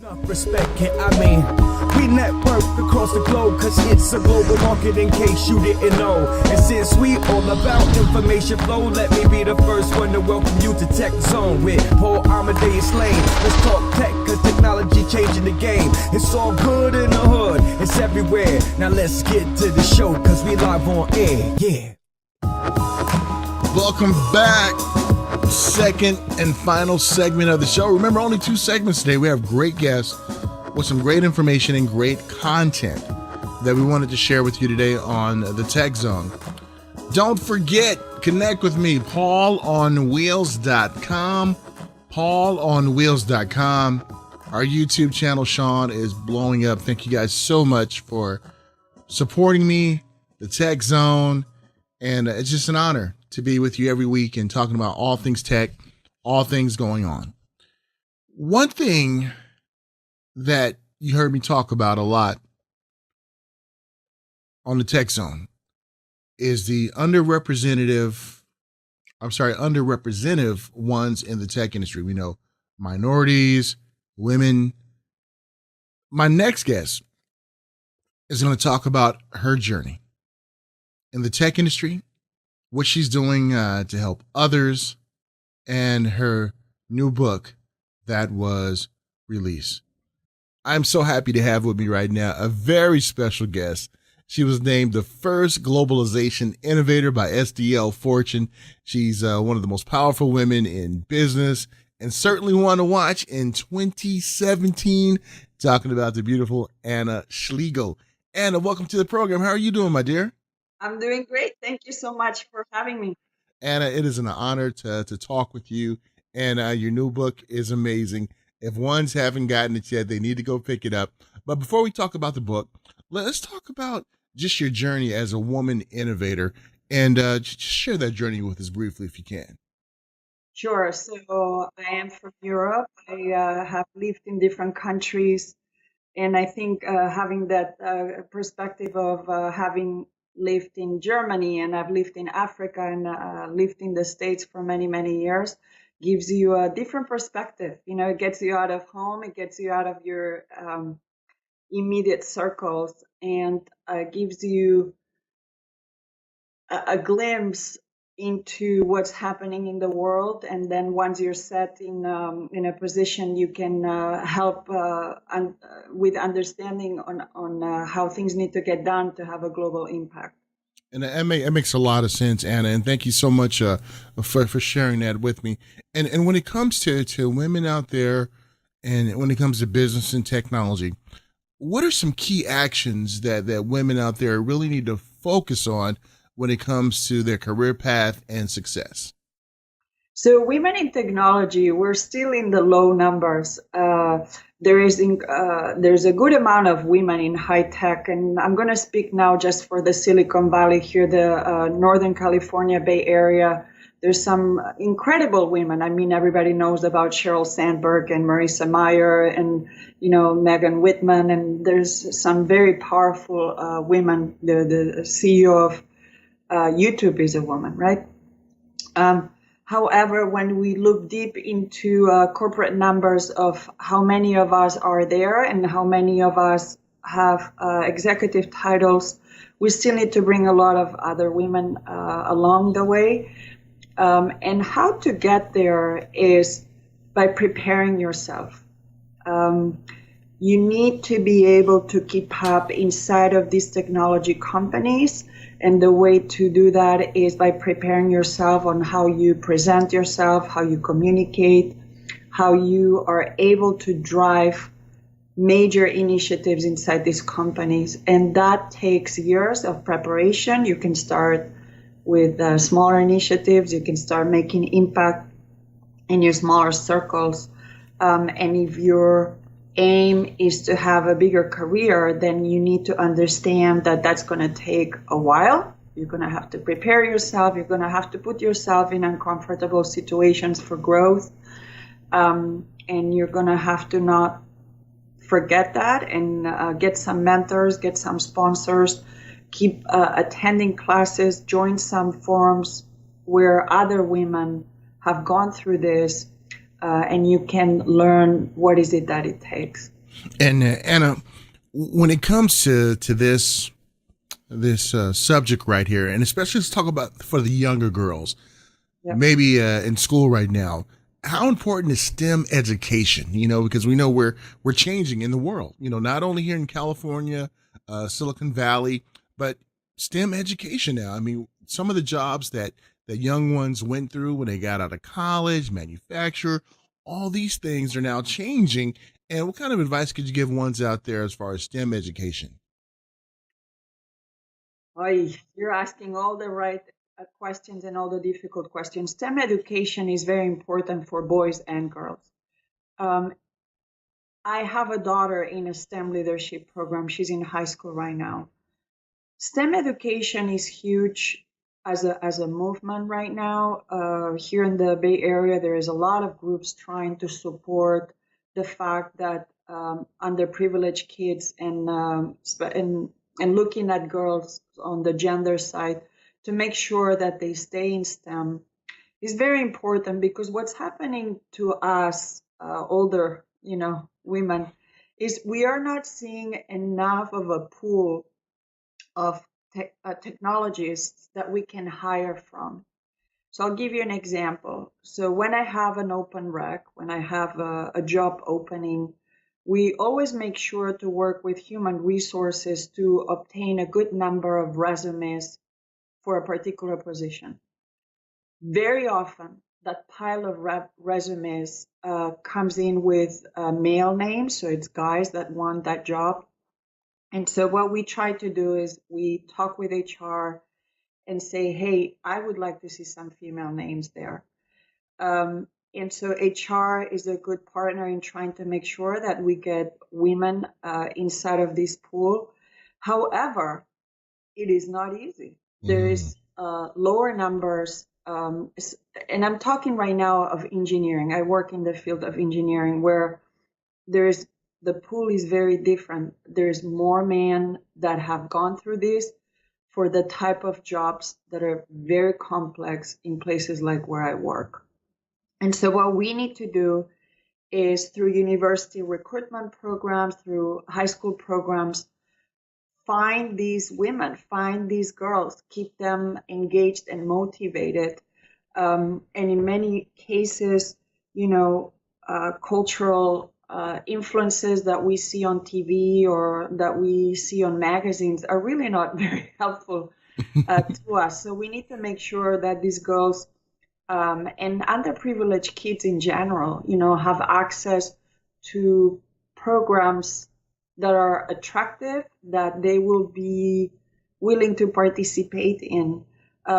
Enough respect, we network across the globe, cause it's a global market in case you didn't know. And since we all about information flow, let me be the first one to welcome you to Tech Zone with Paul Amadeus Lane. Let's talk tech, cause technology changing the game. It's all good in the hood, it's everywhere. Now let's get to the show, cause we live on air, yeah. Welcome back. Second and final segment of the show. Remember, only 2 segments today. We have great guests with some great information and great content that we wanted to share with you today on the Tech Zone. Don't forget, connect with me, paulonwheels.com, paulonwheels.com. Our YouTube channel, Sean, is blowing up. Thank you guys so much for supporting me, the Tech Zone, and it's just an honor to be with you every week and talking about all things tech, all things going on. One thing that you heard me talk about a lot on the Tech Zone is the underrepresented ones in the tech industry. We know minorities, women. My next guest is going to talk about her journey in the tech industry, what she's doing to help others, and her new book that was released. I'm so happy to have with me right now a very special guest. She was named the first globalization innovator by SDL Fortune. She's one of the most powerful women in business and certainly one to watch in 2017, talking about the beautiful Anna Schlegel. Anna, welcome to the program. How are you doing, my dear? I'm doing great. Thank you so much for having me. Anna, it is an honor to talk with you. And your new book is amazing. If ones haven't gotten it yet, they need to go pick it up. But before we talk about the book, let's talk about just your journey as a woman innovator, and just share that journey with us briefly if you can. Sure. So I am from Europe. I have lived in different countries. And I think having that perspective of having lived in Germany, and I've lived in Africa, and lived in the States for many, many years, gives you a different perspective. You know, it gets you out of home, it gets you out of your immediate circles, and gives you a glimpse into what's happening in the world. And then once you're set in a position, you can help with understanding on how things need to get done to have a global impact. And it makes a lot of sense, Anna. And thank you so much for sharing that with me. And when it comes to women out there, and when it comes to business and technology, what are some key actions that women out there really need to focus on when it comes to their career path and success? So women in technology, we're still in the low numbers. There's a good amount of women in high tech, and I'm going to speak now just for the Silicon Valley here, the Northern California Bay Area. There's some incredible women. I mean, everybody knows about Sheryl Sandberg and Marissa Mayer and, Megan Whitman, and there's some very powerful women. The CEO of YouTube is a woman, right? However, when we look deep into corporate numbers of how many of us are there and how many of us have executive titles, we still need to bring a lot of other women along the way. And how to get there is by preparing yourself. You need to be able to keep up inside of these technology companies. And the way to do that is by preparing yourself on how you present yourself, how you communicate, how you are able to drive major initiatives inside these companies. And that takes years of preparation. You can start with smaller initiatives. You can start making impact in your smaller circles. And if your aim is to have a bigger career, then you need to understand that that's going to take a while. You're going to have to prepare yourself. You're going to have to put yourself in uncomfortable situations for growth. And you're going to have to not forget that and get some mentors, get some sponsors, keep attending classes, join some forums where other women have gone through this, and you can learn what is it that it takes. And Anna, when it comes to this subject right here, and especially let's talk about for the younger girls, Yep. maybe in school right now, how important is STEM education? Because we know we're changing in the world. Not only here in California, Silicon Valley, but STEM education now. I mean, some of the jobs that young ones went through when they got out of college, manufacture, all these things are now changing. And what kind of advice could you give ones out there as far as STEM education? Oy, you're asking all the right questions and all the difficult questions. STEM education is very important for boys and girls. Um, I have a daughter in a STEM leadership program. She's in high school right now. STEM education is huge as a movement right now. Here in the Bay Area, there is a lot of groups trying to support the fact that underprivileged kids and looking at girls on the gender side to make sure that they stay in STEM is very important, because what's happening to us older, women, is we are not seeing enough of a pool of technologists that we can hire from. So I'll give you an example. So when I have an open rec, when I have a job opening, we always make sure to work with human resources to obtain a good number of resumes for a particular position. Very often, that pile of resumes comes in with male names, so it's guys that want that job. And so what we try to do is we talk with HR and say, hey, I would like to see some female names there. And so HR is a good partner in trying to make sure that we get women inside of this pool. However, it is not easy. There is lower numbers. And I'm talking right now of engineering. I work in the field of engineering where the pool is very different. There's more men that have gone through this for the type of jobs that are very complex in places like where I work. And so what we need to do is, through university recruitment programs, through high school programs, find these women, find these girls, keep them engaged and motivated. And in many cases, cultural influences that we see on TV or that we see on magazines are really not very helpful to us. So we need to make sure that these girls and underprivileged kids in general, have access to programs that are attractive, that they will be willing to participate in.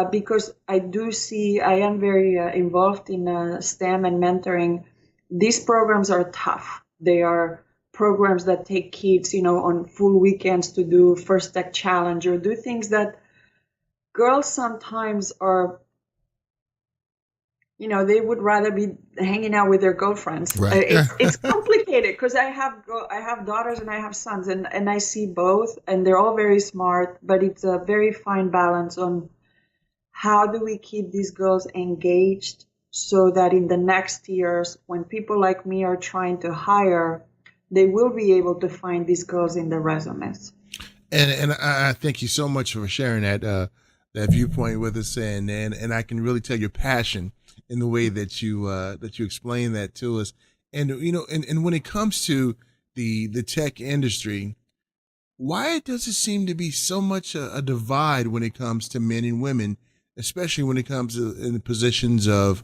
Because I am very involved in STEM and mentoring. These programs are tough. They are programs that take kids, on full weekends to do First Tech Challenge or do things that girls sometimes are, they would rather be hanging out with their girlfriends. Right. It's complicated because I have daughters and I have sons, and I see both, and they're all very smart, but it's a very fine balance on how do we keep these girls engaged so that in the next years, when people like me are trying to hire, they will be able to find these girls in the resumes. And I thank you so much for sharing that viewpoint with us, and I can really tell your passion in the way that you explain that to us. And and when it comes to the tech industry, why does it seem to be so much a divide when it comes to men and women, especially when it comes to in the positions of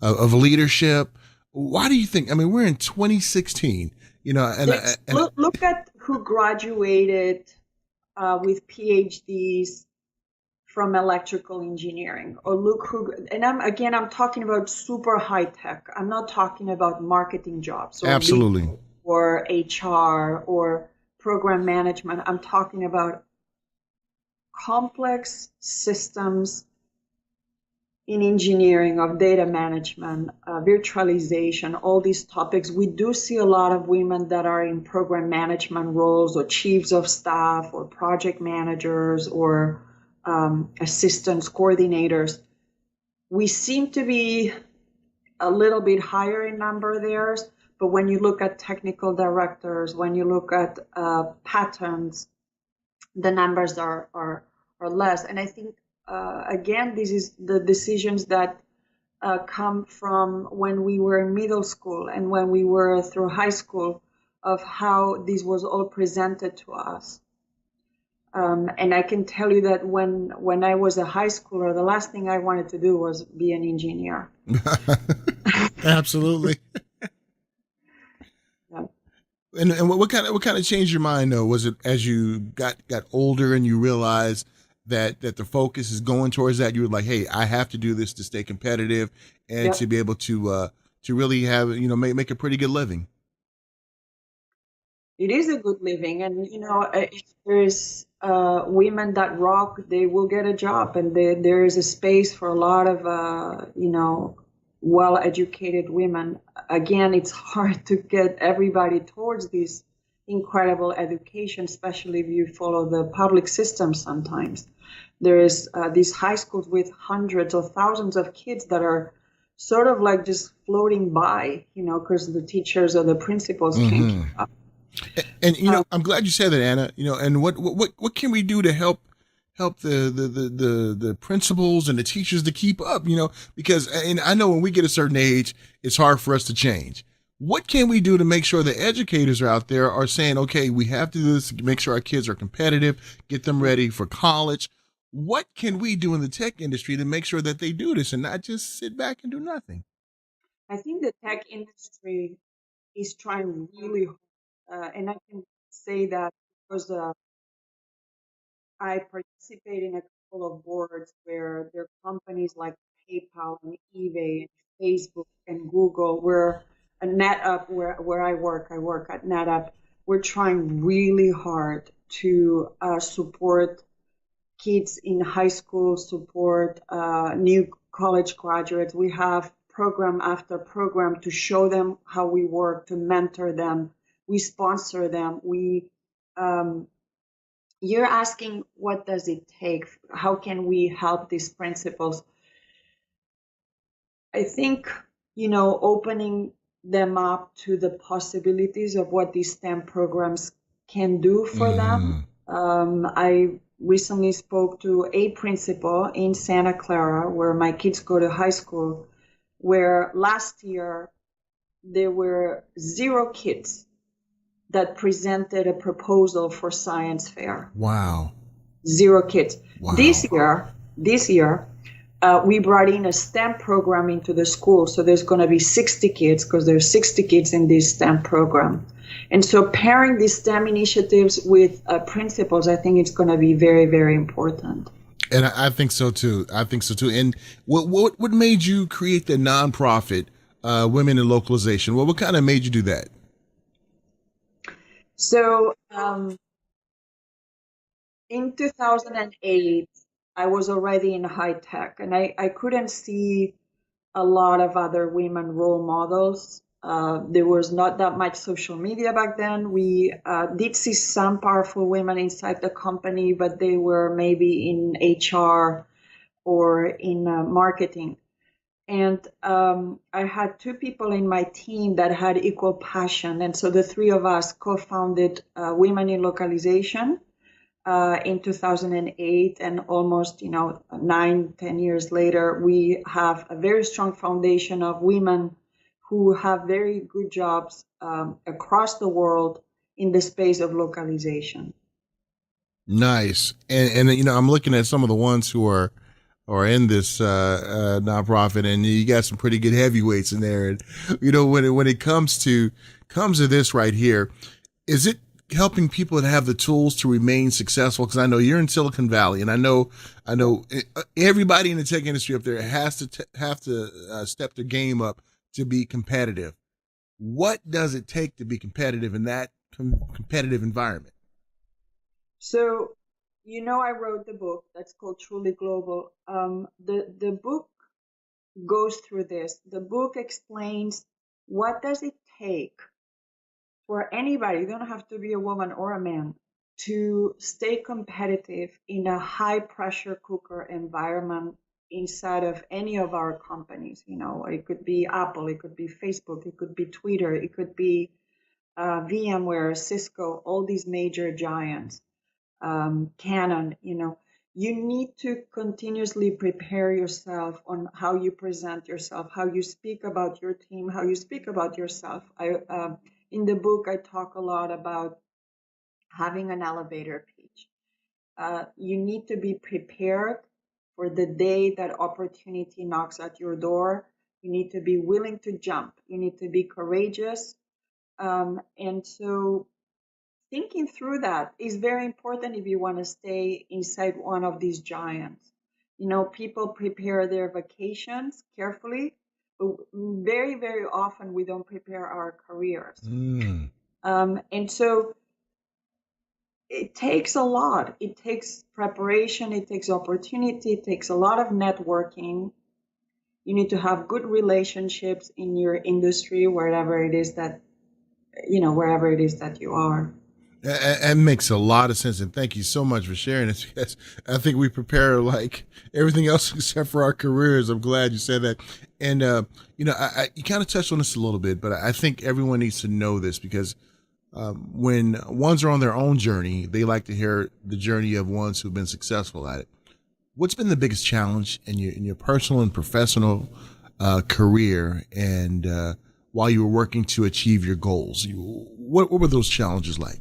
leadership? Why do you think? I mean, we're in 2016, Look at who graduated with PhDs from electrical engineering, or look who, and I'm talking about super high tech. I'm not talking about marketing jobs or absolutely, or HR or program management. I'm talking about complex systems in engineering, of data management, virtualization, all these topics. We do see a lot of women that are in program management roles, or chiefs of staff, or project managers, or assistants, coordinators. We seem to be a little bit higher in number there, But when you look at technical directors, when you look at patents, the numbers are less. And I think, again, this is the decisions that come from when we were in middle school and when we were through high school, of how this was all presented to us. And I can tell you that when I was a high schooler, the last thing I wanted to do was be an engineer. Absolutely. Yeah. And what kind of changed your mind though? Was it as you got older and you realized that the focus is going towards that? You were like, hey, I have to do this to stay competitive and Yep. to be able to really have, make a pretty good living. It is a good living, and if there's women that rock, they will get a job, and there is a space for a lot of well-educated women. Again, it's hard to get everybody towards this incredible education, especially if you follow the public system. Sometimes there is these high schools with hundreds or thousands of kids that are sort of like just floating by, because the teachers or the principals can't keep up. And I'm glad you said that, Anna. And what can we do to help the principals and the teachers to keep up? Because and I know when we get a certain age, it's hard for us to change. What can we do to make sure the educators are out there are saying, okay, we have to do this to make sure our kids are competitive, get them ready for college? What can we do in the tech industry to make sure that they do this and not just sit back and do nothing? I think the tech industry is trying really hard, and I can say that because I participate in a couple of boards where there are companies like PayPal and eBay and Facebook and Google, where a NetApp, where I work at NetApp, we're trying really hard to support kids in high school, support new college graduates. We have program after program to show them how we work, to mentor them. We sponsor them. You're asking, what does it take? How can we help these principals? I think, opening them up to the possibilities of what these STEM programs can do for them. I recently spoke to a principal in Santa Clara, where my kids go to high school, where last year there were 0 kids that presented a proposal for science fair. Wow. 0 kids. Wow. This year, we brought in a STEM program into the school. So there's going to be 60 kids, because there's 60 kids in this STEM program. And so pairing these STEM initiatives with principals, I think it's going to be very, very important. And I think so too. And what made you create the nonprofit Women in Localization? What kind of made you do that? So in 2008, I was already in high tech, and I couldn't see a lot of other women role models. There was not that much social media back then. We did see some powerful women inside the company, but they were maybe in HR or in marketing. And I had 2 people in my team that had equal passion. And so the 3 of us co-founded Women in Localization in 2008. And almost, 9-10 years later, we have a very strong foundation of women who have very good jobs across the world in the space of localization. Nice. And I'm looking at some of the ones who are in this nonprofit, and you got some pretty good heavyweights in there. And when it comes to this right here, is it helping people to have the tools to remain successful? Because I know you're in Silicon Valley, and I know everybody in the tech industry up there has to step their game up to be competitive. What does it take to be competitive in that competitive environment? So, I wrote the book that's called Truly Global. The book goes through this. The book explains, what does it take for anybody, you don't have to be a woman or a man, to stay competitive in a high pressure cooker environment inside of any of our companies. It could be Apple, it could be Facebook, it could be Twitter, it could be VMware, Cisco, all these major giants, Canon. You need to continuously prepare yourself on how you present yourself, how you speak about your team, how you speak about yourself. In the book, I talk a lot about having an elevator pitch. You need to be prepared for the day that opportunity knocks at your door. You need to be willing to jump. You need to be courageous. And so thinking through that is very important if you want to stay inside one of these giants. People prepare their vacations carefully, but very, very often we don't prepare our careers. And so it takes a lot. It takes preparation, it takes opportunity, it takes a lot of networking. You need to have good relationships in your industry, wherever it is that you are. That makes a lot of sense, and thank you so much for sharing this, because I think we prepare like everything else except for our careers. I'm glad you said that. And you kind of touched on this a little bit, but I think everyone needs to know this, because when ones are on their own journey, they like to hear the journey of ones who've been successful at it. What's been the biggest challenge in your personal and professional career, and while you were working to achieve your goals? What were those challenges like?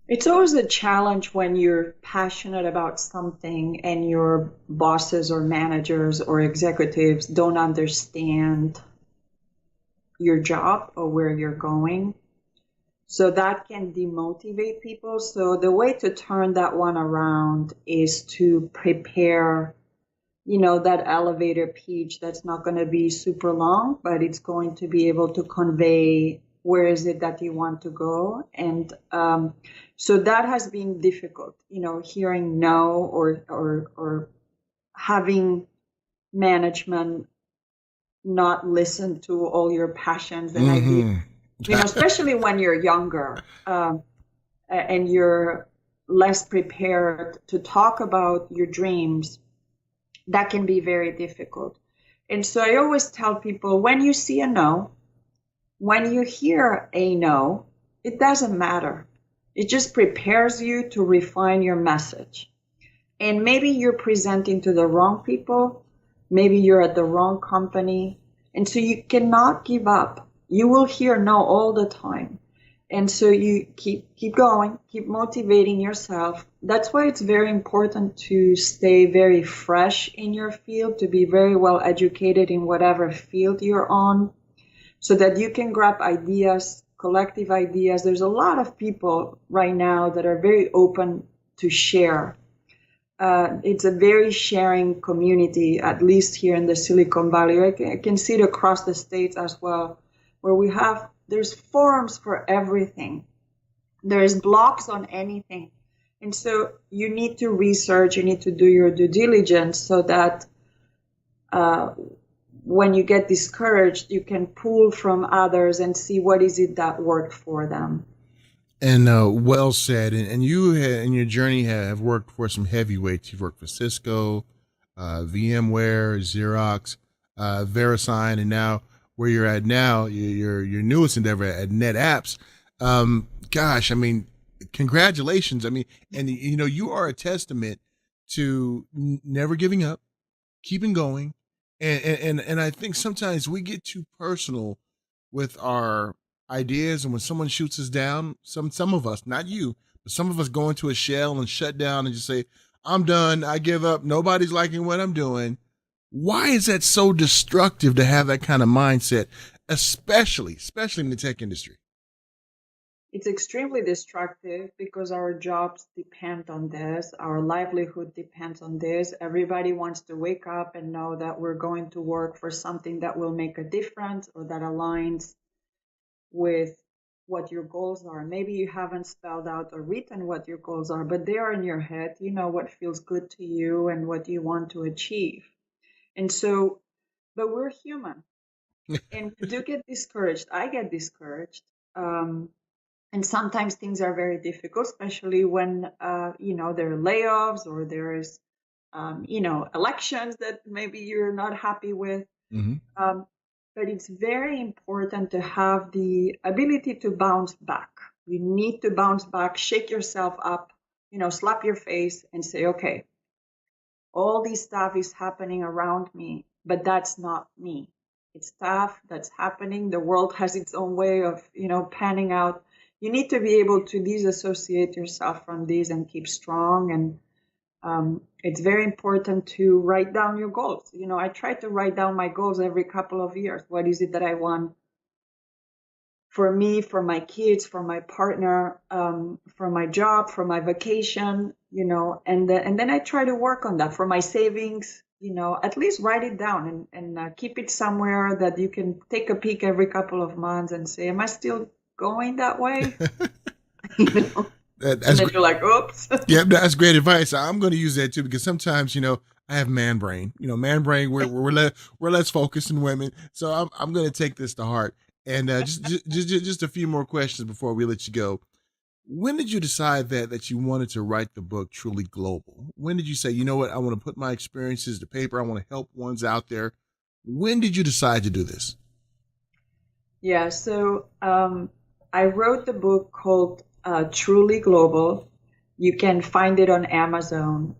It's always a challenge when you're passionate about something and your bosses or managers or executives don't understand your job or where you're going. So that can demotivate people. So the way to turn that one around is to prepare, that elevator pitch that's not going to be super long, but it's going to be able to convey where is it that you want to go. And so that has been difficult, hearing no, or having management not listen to all your passions and ideas, especially when you're younger, and you're less prepared to talk about your dreams. That can be very difficult. And so I always tell people, when you see a no, when you hear a no, it doesn't matter. It just prepares you to refine your message. And maybe you're presenting to the wrong people. Maybe you're at the wrong company. And so you cannot give up. You will hear no all the time. And so you keep going, keep motivating yourself. That's why it's very important to stay very fresh in your field, to be very well educated in whatever field you're on, so that you can grab ideas, collective ideas. There's a lot of people right now that are very open to share. It's a very sharing community, at least here in the Silicon Valley. I can see it across the states as well, where there's forums for everything. There's blogs on anything. And so you need to research, you need to do your due diligence, so that when you get discouraged, you can pull from others and see what is it that worked for them. And well said. And you in your journey have worked for some heavyweights. You've worked for Cisco, VMware, Xerox, VeriSign, and now where you're at now, your newest endeavor at NetApps. Gosh, I mean, congratulations. I mean, and you are a testament to never giving up, keeping going. And I think sometimes we get too personal with our ideas, and when someone shoots us down, some of us, not you, but some of us go into a shell and shut down and just say, I'm done, I give up, nobody's liking what I'm doing. Why is that so destructive to have that kind of mindset, especially in the tech industry? It's extremely destructive because our jobs depend on this. Our livelihood depends on this. Everybody wants to wake up and know that we're going to work for something that will make a difference or that aligns with what your goals are. Maybe you haven't spelled out or written what your goals are, but they are in your head. You know what feels good to you and what you want to achieve. And so, but we're human. And we do get discouraged. I get discouraged. And sometimes things are very difficult, especially when, there are layoffs or there is elections that maybe you're not happy with. Mm-hmm. But it's very important to have the ability to bounce back. You need to bounce back, shake yourself up, slap your face and say, okay, all this stuff is happening around me, but that's not me. It's stuff that's happening. The world has its own way of, panning out. You need to be able to disassociate yourself from this and keep strong. And it's very important to write down your goals. I try to write down my goals every couple of years. What is it that I want for me, for my kids, for my partner, for my job, for my vacation, and then I try to work on that for my savings, at least write it down and keep it somewhere that you can take a peek every couple of months and say, am I still going that way? And then you're like, oops. Yeah, that's great advice. I'm going to use that too, because sometimes, I have man brain. Man brain. We're less focused than women, so I'm going to take this to heart. And just a few more questions before we let you go. When did you decide that you wanted to write the book Truly Global? When did you say, you know what, I want to put my experiences to paper. I want to help ones out there. When did you decide to do this? Yeah, so I wrote the book called Truly Global. You can find it on Amazon.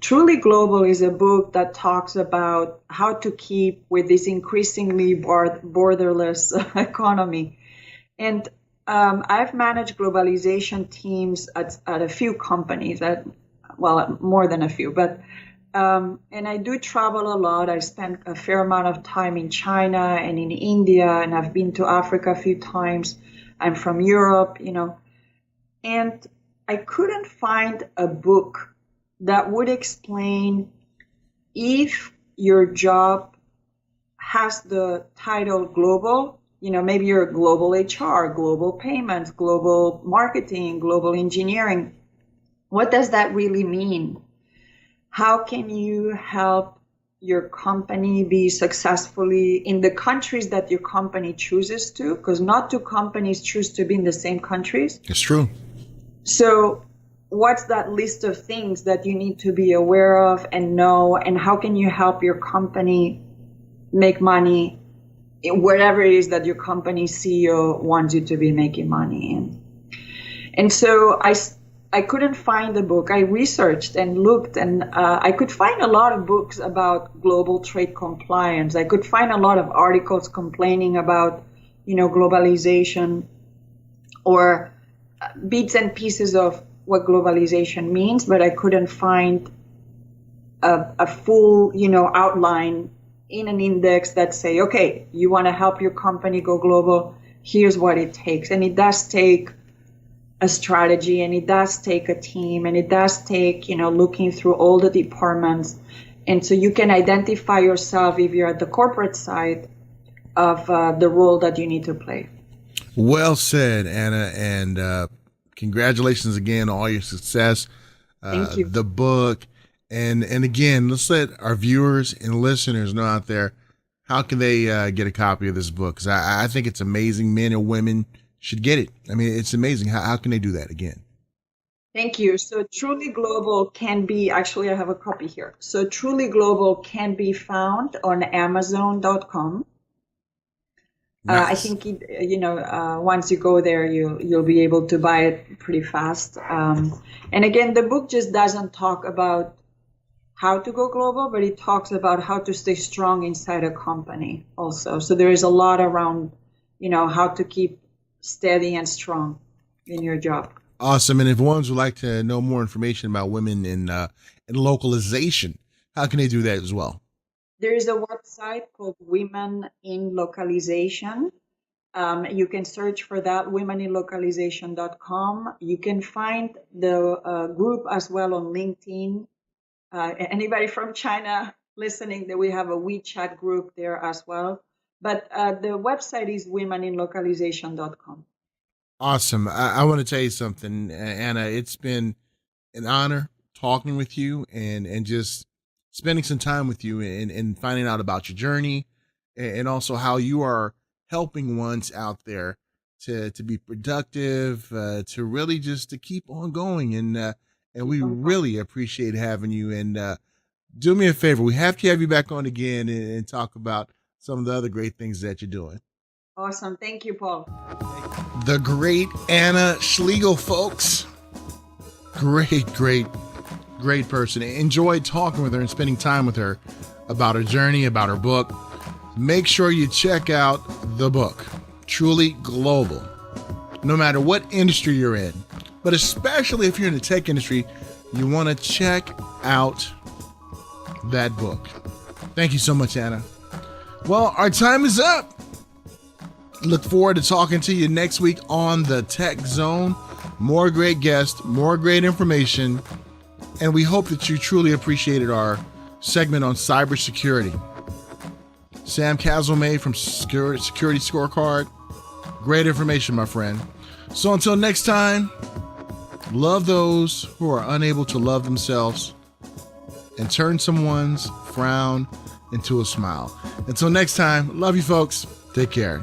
Truly Global is a book that talks about how to keep with this increasingly borderless economy. And I've managed globalization teams at a few companies, more than a few, but and I do travel a lot. I spent a fair amount of time in China and in India, and I've been to Africa a few times. I'm from Europe, and I couldn't find a book that would explain if your job has the title global, maybe you're global HR, global payments, global marketing, global engineering. What does that really mean? How can you help your company be successfully in the countries that your company chooses to? Because not two companies choose to be in the same countries. It's true. So what's that list of things that you need to be aware of and know, and how can you help your company make money wherever it is that your company CEO wants you to be making money in? And so I couldn't find the book. I researched and looked, and I could find a lot of books about global trade compliance. I could find a lot of articles complaining about, globalization, or bits and pieces of what globalization means, but I couldn't find a full, outline in an index that say, okay, you want to help your company go global, here's what it takes. And it does take a strategy, and it does take a team, and it does take, looking through all the departments. And so you can identify yourself, if you're at the corporate side, of the role that you need to play. Well said, Anna, and congratulations again on all your success. Thank you. The book, and again, let's let our viewers and listeners know out there, how can they get a copy of this book? Because I think it's amazing. Men and women should get it. I mean, it's amazing. How can they do that again? Thank you. So Truly Global can be, actually I have a copy here. So Truly Global can be found on Amazon.com. Nice. I think once you go there, you'll be able to buy it pretty fast. And again, the book just doesn't talk about how to go global, but it talks about how to stay strong inside a company also. So there is a lot around, how to keep steady and strong in your job. Awesome. And if ones would like to know more information about women in localization, how can they do that as well? There is a website called Women in Localization. You can search for that, womeninlocalization.com. You can find the group as well on LinkedIn. Anybody from China listening, that we have a WeChat group there as well. But the website is womeninlocalization.com. Awesome. I want to tell you something, Anna. It's been an honor talking with you and just spending some time with you and finding out about your journey, and also how you are helping ones out there to be productive, to really just to keep on going and And we really appreciate having you. And do me a favor. We have to have you back on again and talk about some of the other great things that you're doing. Awesome. Thank you, Paul. The great Anna Schlegel, folks. Great person. Enjoyed talking with her and spending time with her about her journey, about her book. Make sure you check out the book, Truly Global. No matter what industry you're in, but especially if you're in the tech industry, you want to check out that book. Thank you so much, Anna. Well, our time is up. Look forward to talking to you next week on the Tech Zone. More great guests, more great information, and we hope that you truly appreciated our segment on cybersecurity. Sam Caselmay from Security Scorecard. Great information, my friend. So until next time, love those who are unable to love themselves and turn someone's frown into a smile. Until next time, love you folks. Take care.